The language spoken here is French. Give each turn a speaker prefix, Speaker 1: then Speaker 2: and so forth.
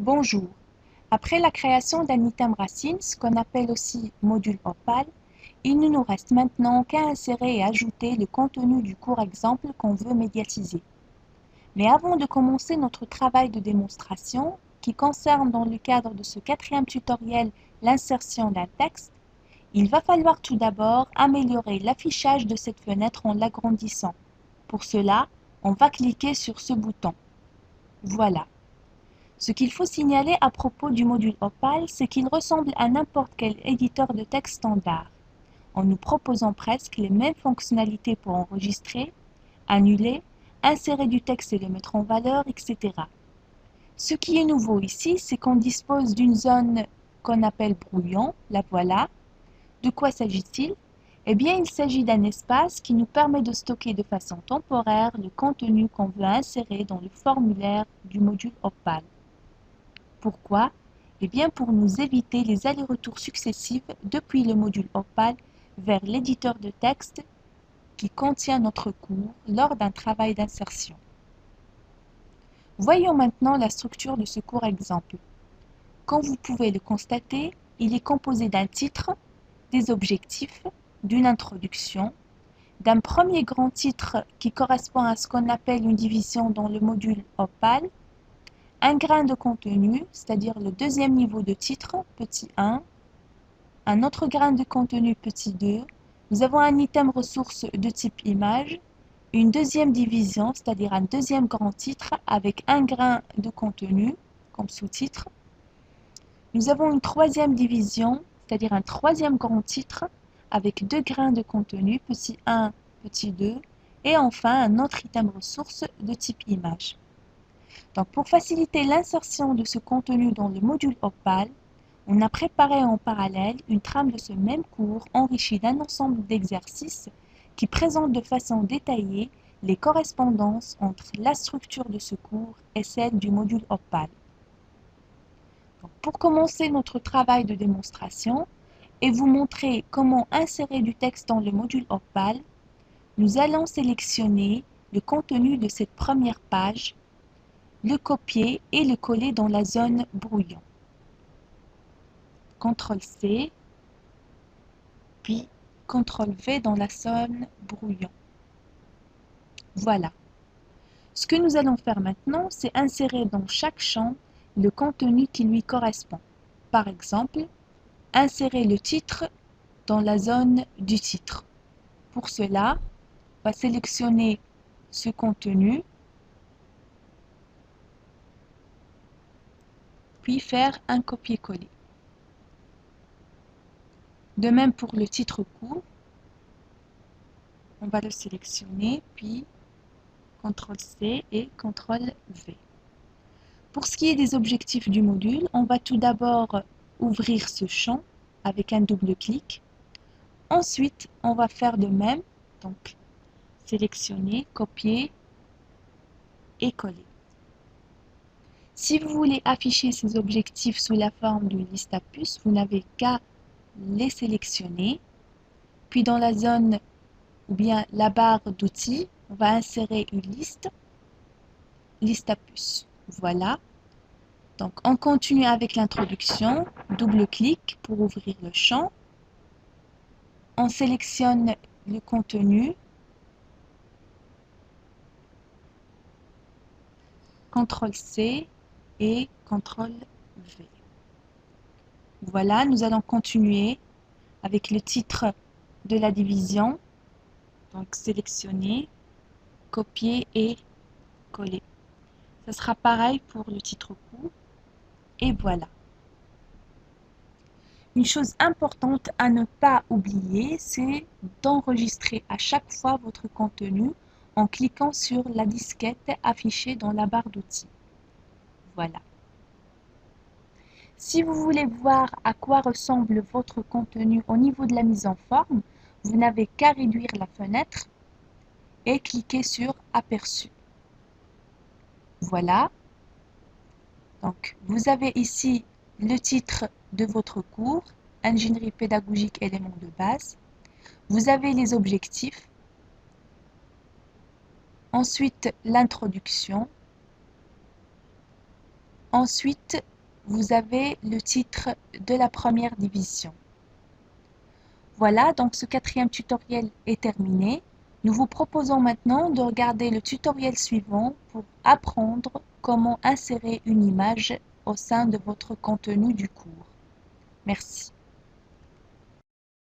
Speaker 1: Bonjour. Après la création d'un item racine, ce qu'on appelle aussi module Opal, il ne nous reste maintenant qu'à insérer et ajouter le contenu du court exemple qu'on veut médiatiser. Mais avant de commencer notre travail de démonstration, qui concerne dans le cadre de ce quatrième tutoriel l'insertion d'un texte, il va falloir tout d'abord améliorer l'affichage de cette fenêtre en l'agrandissant. Pour cela, on va cliquer sur ce bouton. Voilà. Ce qu'il faut signaler à propos du module Opal, c'est qu'il ressemble à n'importe quel éditeur de texte standard, en nous proposant presque les mêmes fonctionnalités pour enregistrer, annuler, insérer du texte et le mettre en valeur, etc. Ce qui est nouveau ici, c'est qu'on dispose d'une zone qu'on appelle brouillon, la voilà. De quoi s'agit-il? Eh bien, il s'agit d'un espace qui nous permet de stocker de façon temporaire le contenu qu'on veut insérer dans le formulaire du module Opal. Pourquoi? Eh bien pour nous éviter les allers-retours successifs depuis le module Opal vers l'éditeur de texte qui contient notre cours lors d'un travail d'insertion. Voyons maintenant la structure de ce court exemple. Comme vous pouvez le constater, il est composé d'un titre, des objectifs, d'une introduction, d'un premier grand titre qui correspond à ce qu'on appelle une division dans le module Opal, un grain de contenu, c'est-à-dire le deuxième niveau de titre, petit 1, un autre grain de contenu, petit 2, nous avons un item ressource de type image, une deuxième division, c'est-à-dire un deuxième grand titre avec un grain de contenu comme sous-titre. Nous avons une troisième division, c'est-à-dire un troisième grand titre avec deux grains de contenu, petit 1, petit 2, et enfin un autre item ressource de type image. Donc pour faciliter l'insertion de ce contenu dans le module Opal, on a préparé en parallèle une trame de ce même cours enrichie d'un ensemble d'exercices qui présentent de façon détaillée les correspondances entre la structure de ce cours et celle du module Opal. Donc pour commencer notre travail de démonstration et vous montrer comment insérer du texte dans le module Opal, nous allons sélectionner le contenu de cette première page, le copier et le coller dans la zone brouillon. CTRL-C, puis CTRL-V dans la zone brouillon. Voilà. Ce que nous allons faire maintenant, c'est insérer dans chaque champ le contenu qui lui correspond. Par exemple, insérer le titre dans la zone du titre. Pour cela, on va sélectionner ce contenu, puis faire un copier-coller. De même pour le titre court, on va le sélectionner, puis CTRL-C et CTRL-V. Pour ce qui est des objectifs du module, on va tout d'abord ouvrir ce champ avec un double clic. Ensuite, on va faire de même, donc sélectionner, copier et coller. Si vous voulez afficher ces objectifs sous la forme d'une liste à puces, vous n'avez qu'à les sélectionner. Puis dans la zone ou bien la barre d'outils, on va insérer une liste à puces. Voilà. Donc on continue avec l'introduction, double clic pour ouvrir le champ. On sélectionne le contenu, CTRL-C et CTRL-V. Voilà, nous allons continuer avec le titre de la division. Donc sélectionner, copier et coller. Ce sera pareil pour le titre court. Et voilà. Une chose importante à ne pas oublier, c'est d'enregistrer à chaque fois votre contenu en cliquant sur la disquette affichée dans la barre d'outils. Voilà. Si vous voulez voir à quoi ressemble votre contenu au niveau de la mise en forme, vous n'avez qu'à réduire la fenêtre et cliquer sur Aperçu. Voilà. Donc, vous avez ici le titre de votre cours, Ingénierie pédagogique éléments de base. Vous avez les objectifs. Ensuite, l'introduction. Ensuite, vous avez le titre de la première division. Voilà, donc ce quatrième tutoriel est terminé. Nous vous proposons maintenant de regarder le tutoriel suivant pour apprendre comment insérer une image au sein de votre contenu du cours. Merci.